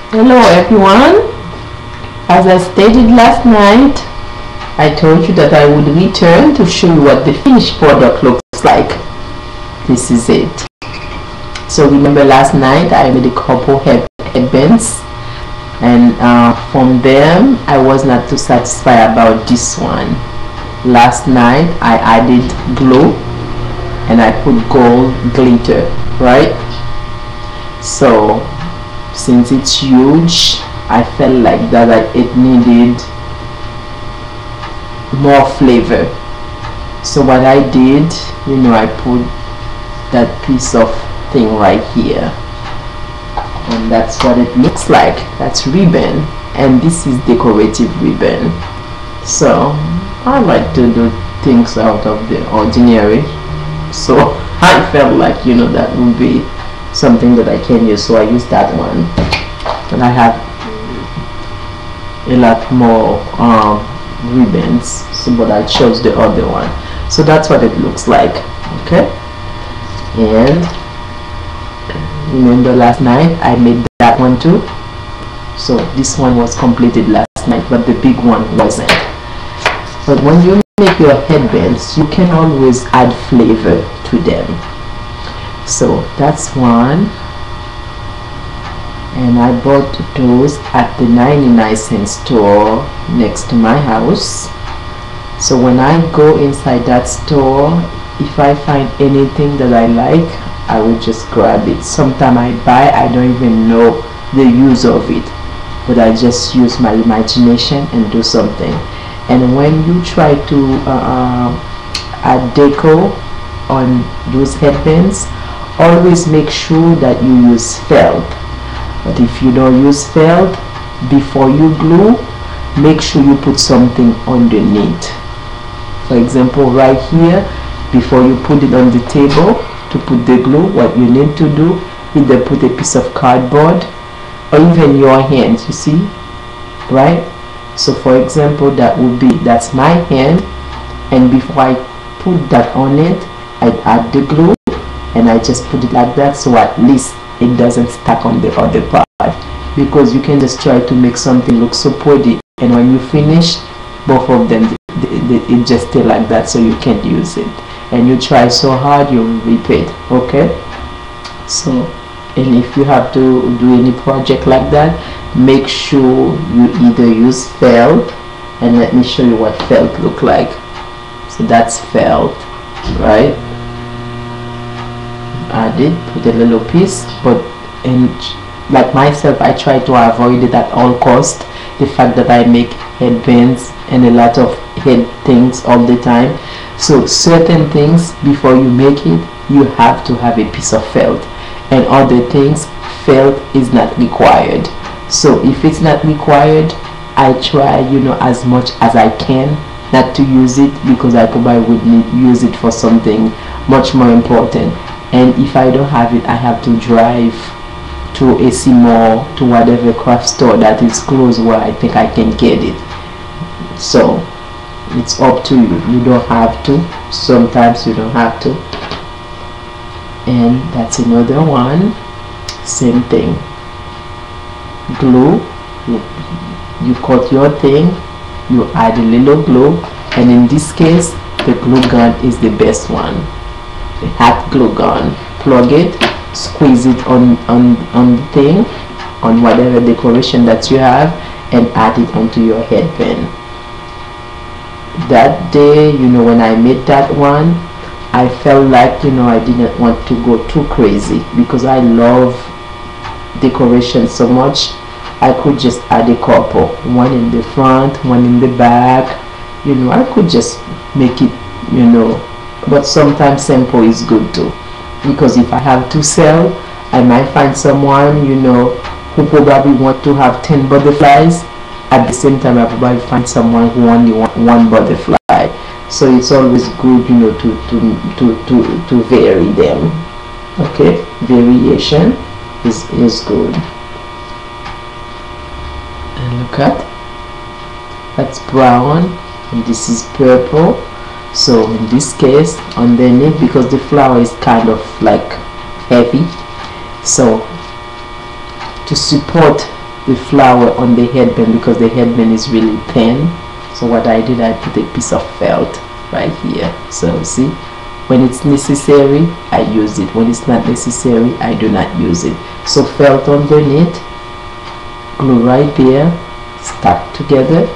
Hello everyone. As I stated last night, I told you that I would return to show you what the finished product looks like. This is it. So remember last night I made a couple headbands, and from them I was not too satisfied about this one. Last night I added glue and I put gold glitter, right? So since it's huge, I felt like that it needed more flavor. So what I did, I put that piece of thing right here, and that's what it looks like. That's ribbon, and this is decorative ribbon. So I like to do things out of the ordinary, so I felt like that would be something that I can use, so I used that one. And I have a lot more ribbons, but I chose the other one. So that's what it looks like. Okay, and remember last night I made that one too. So this one was completed last night, but the big one wasn't. But when you make your headbands, you can always add flavor to them. So that's one, and I bought those at the 99-cent store next to my house. So when I go inside that store, if I find anything that I like, I will just grab it. Sometimes I buy, I don't even know the use of it, but I just use my imagination and do something. And when you try to add deco on those headbands, always make sure that you use felt. But if you don't use felt, before you glue, make sure you put something underneath. For example, right here, before you put it on the table to put the glue, what you need to do, either put a piece of cardboard or even your hands, you see, right? So for example, that's my hand, and before I put that on it, I add the glue, and I just put it like that, so at least it doesn't stack on the other part, because you can just try to make something look so pretty, and when you finish, both of them it just stay like that, so you can't use it, and you try so hard you'll repeat. Okay, so, and if you have to do any project like that, make sure you either use felt, and let me show you what felt look like. So that's felt, right? I did put a little piece, but like myself, I try to avoid it at all cost. The fact that I make headbands and a lot of head things all the time, so certain things, before you make it, you have to have a piece of felt, and other things, felt is not required. So if it's not required, I try as much as I can not to use it, because I probably would use it for something much more important. And if I don't have it, I have to drive to a mall, to whatever craft store that is close where I think I can get it. So it's up to you. You don't have to. Sometimes you don't have to. And that's another one. Same thing. Glue. You cut your thing. You add a little glue, and in this case, the glue gun is the best one. The hot glue gun. Plug it, squeeze it on the thing, on whatever decoration that you have, and add it onto your headband. That day, when I made that one, I felt like I didn't want to go too crazy, because I love decoration so much. I could just add a couple, one in the front, one in the back. I could just make it, but sometimes simple is good too, because if I have to sell, I might find someone who probably want to have 10 butterflies. At the same time, I probably find someone who only want one butterfly. So it's always good to vary them. Okay, variation is good. And look at, that's brown, and this is purple. So in this case, underneath, because the flower is kind of like heavy, so to support the flower on the headband because the headband is really thin. So what I did, I put a piece of felt right here. So see, when it's necessary I use it, when it's not necessary I do not use it. So felt underneath, glue right there, stuck together,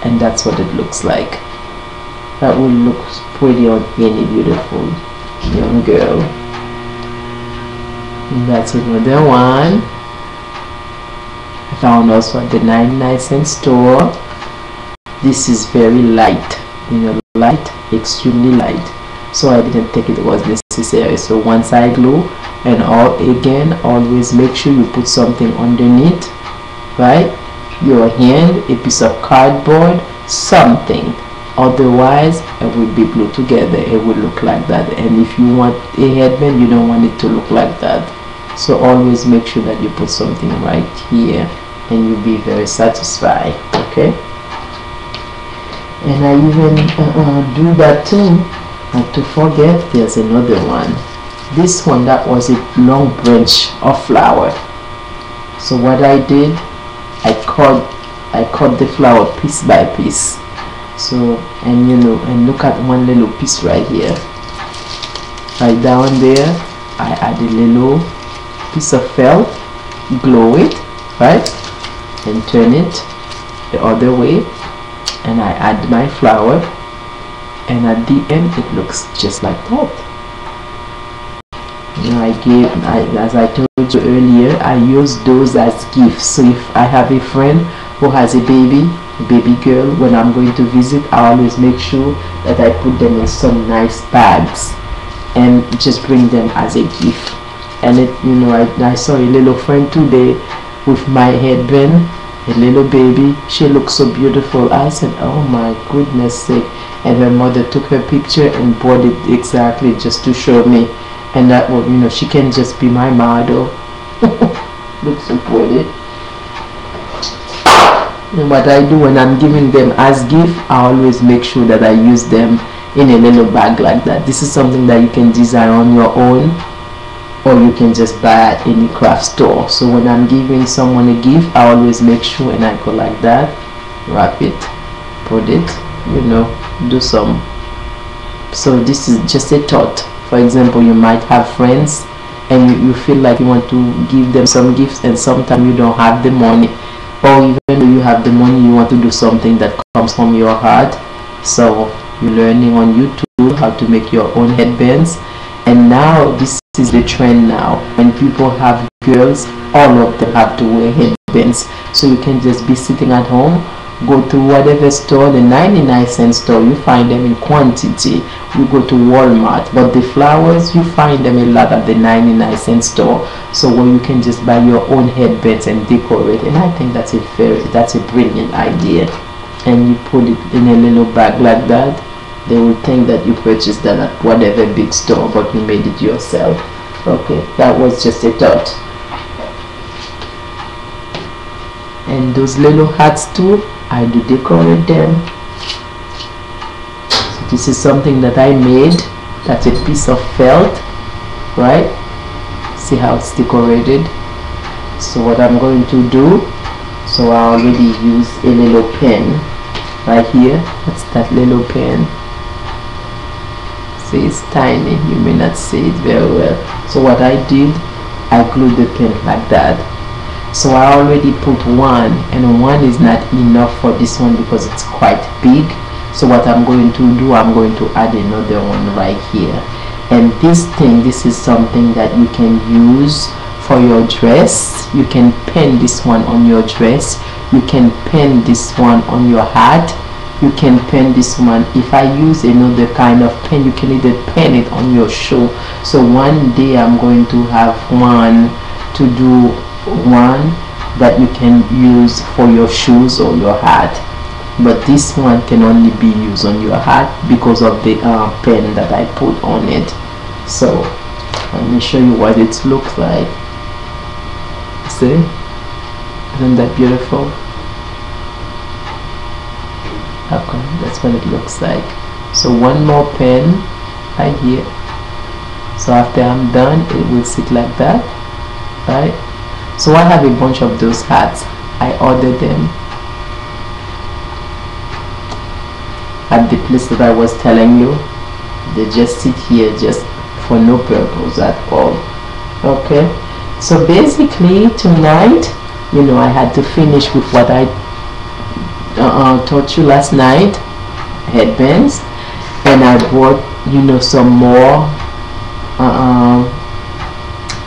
and that's what it looks like. That will look pretty on any beautiful young girl. And that's another one I found also at the 99-cent store. This is very light, light, extremely light, so I didn't think it was necessary. So once I glue, and again, always make sure you put something underneath, right? Your hand, a piece of cardboard, something. Otherwise it will be glued together, it will look like that. And if you want a headband, you don't want it to look like that. So always make sure that you put something right here, and you'll be very satisfied. Okay. And I even do that too. Not to forget, there's another one. This one, that was a long branch of flower. So what I did, I cut the flower piece by piece. So, and and look at one little piece right here. Right down there, I add a little piece of felt, glue it, right, and turn it the other way, and I add my flower, and at the end it looks just like that. As I told you earlier, I use those as gifts. So if I have a friend who has a baby girl, when I'm going to visit, I always make sure that I put them in some nice bags and just bring them as a gift. And I saw a little friend today with my headband, a little baby. She looked so beautiful. I said, oh my goodness sake. And her mother took her picture and bought it exactly just to show me. And that was, she can just be my model. Looks so pretty. And what I do when I'm giving them as gift, I always make sure that I use them in a little bag like that. This is something that you can design on your own, or you can just buy at any craft store. So when I'm giving someone a gift, I always make sure, and I go like that, wrap it, put it, do some. So this is just a thought. For example, you might have friends and you feel like you want to give them some gifts, and sometimes you don't have the money, or even though you have the money, you want to do something that comes from your heart. So you're learning on YouTube how to make your own headbands. And now this is the trend now. When people have girls, all of them have to wear headbands. So you can just be sitting at home, go to whatever store, the 99-cent store, you find them in quantity. You go to Walmart, but the flowers, you find them a lot at the 99-cent store. So where you can just buy your own headbands and decorate. And I think that's a brilliant idea. And you put it in a little bag like that. They will think that you purchased that at whatever big store, but you made it yourself. Okay, that was just a thought. And those little hats too, I do decorate them. So this is something that I made. That's a piece of felt, right? See how it's decorated. So what I'm going to do, so I already used a little pen right here. That's that little pen. See, it's tiny, you may not see it very well. So what I did, I glued the pen like that. So I already put one, and one is not enough for this one because it's quite big. So what I'm going to do, I'm going to add another one right here. And this is something that you can use for your dress. You can pin this one on your dress. You can pin this one on your hat. You can pin this one. If I use another kind of pen, you can either pin it on your shoe. So one day I'm going to have one that you can use for your shoes or your hat, but this one can only be used on your hat because of the pen that I put on it. So let me show you what it looks like. See, isn't that beautiful? Okay, that's what it looks like. So one more pen right here. So after I'm done, it will sit like that, right? So I have a bunch of those hats. I ordered them at the place that I was telling you. They just sit here just for no purpose at all. Okay, so basically tonight, you know, I had to finish with what I taught you last night, headbands, and I brought, you know, some more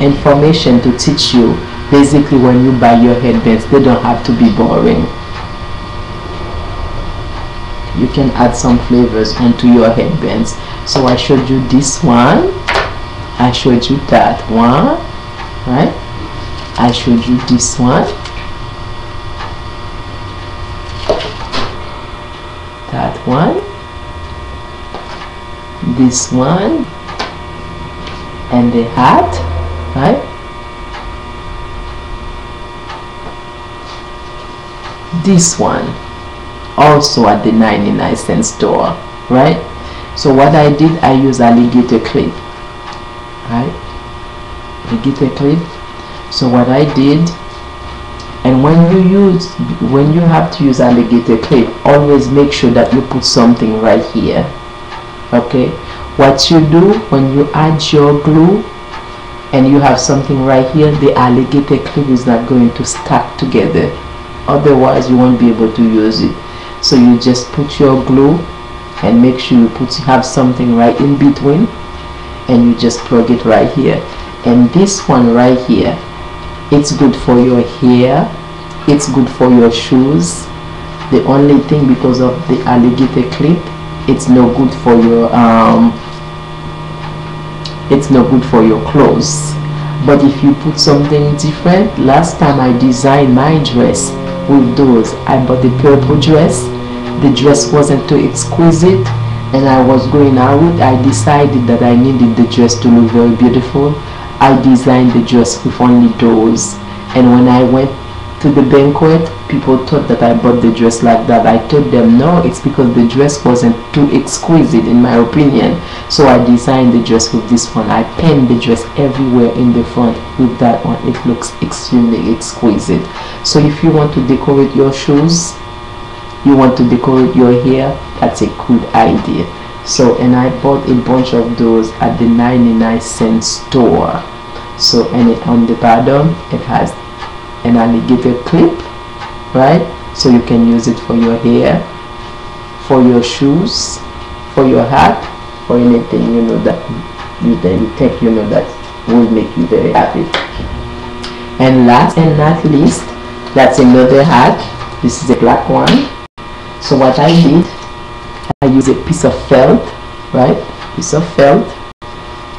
information to teach you. Basically, when you buy your headbands, they don't have to be boring. You can add some flavors onto your headbands. So I showed you this one, I showed you that one, right? I showed you this one, that one, this one, and the hat, right? This one also at the 99-cent store, right? So what I did, I use alligator clip, right? Alligator clip. So what I did, and when you have to use alligator clip, always make sure that you put something right here. Okay, what you do when you add your glue and you have something right here, the alligator clip is not going to stack together, otherwise you won't be able to use it. So you just put your glue and make sure you have something right in between, and you just plug it right here. And this one right here, it's good for your hair, it's good for your shoes. The only thing, because of the alligator clip, it's no good for your clothes. But if you put something different, last time I designed my dress with those. I bought the purple dress. The dress wasn't too exquisite, and I was going out. I decided that I needed the dress to look very beautiful. I designed the dress with only those, and when I went to the banquet, people thought that I bought the dress like that. I told them no, it's because the dress wasn't too exquisite in my opinion. So I designed the dress with this one. I pinned the dress everywhere in the front with that one. It looks extremely exquisite. So if you want to decorate your shoes, you want to decorate your hair, that's a good idea. So, and I bought a bunch of those at the 99-cent store. So, and on the bottom it has an alligator clip, right? So you can use it for your hair, for your shoes, for your hat, for anything, you know, that you think, you know, that will make you very happy. And last and not least, that's another hat. This is a black one. So what I did, I used a piece of felt, right? Piece of felt,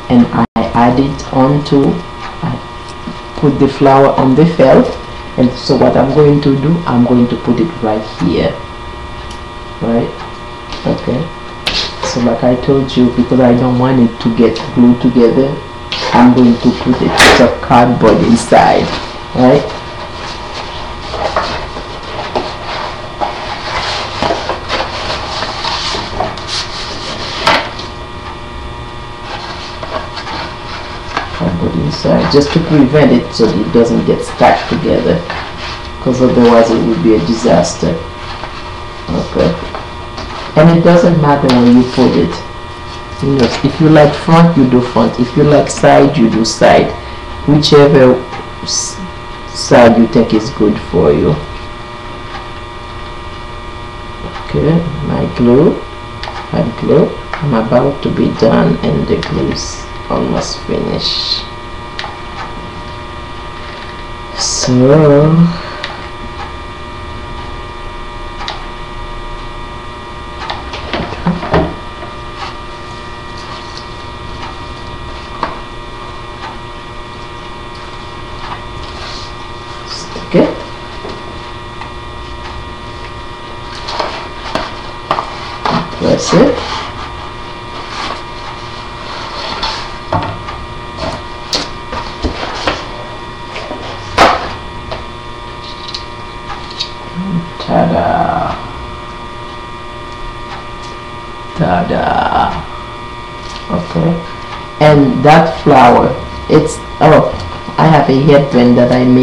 and I added onto, I put the flower on the felt. And so what I'm going to do, I'm going to put it right here, right? Okay, so like I told you, because I don't want it to get glued together, I'm going to put a piece of cardboard inside, right? Inside, just to prevent it so it doesn't get stuck together, because otherwise it would be a disaster. Okay, and it doesn't matter where you put it. You know, if you like front, you do front. If you like side, you do side. Whichever side you think is good for you. Okay, my glue. I'm about to be done, and the glue is almost finished. So stick it. Press it. Ta-da! Ta-da! Okay, and that flower, it's, oh, I have a headband that I made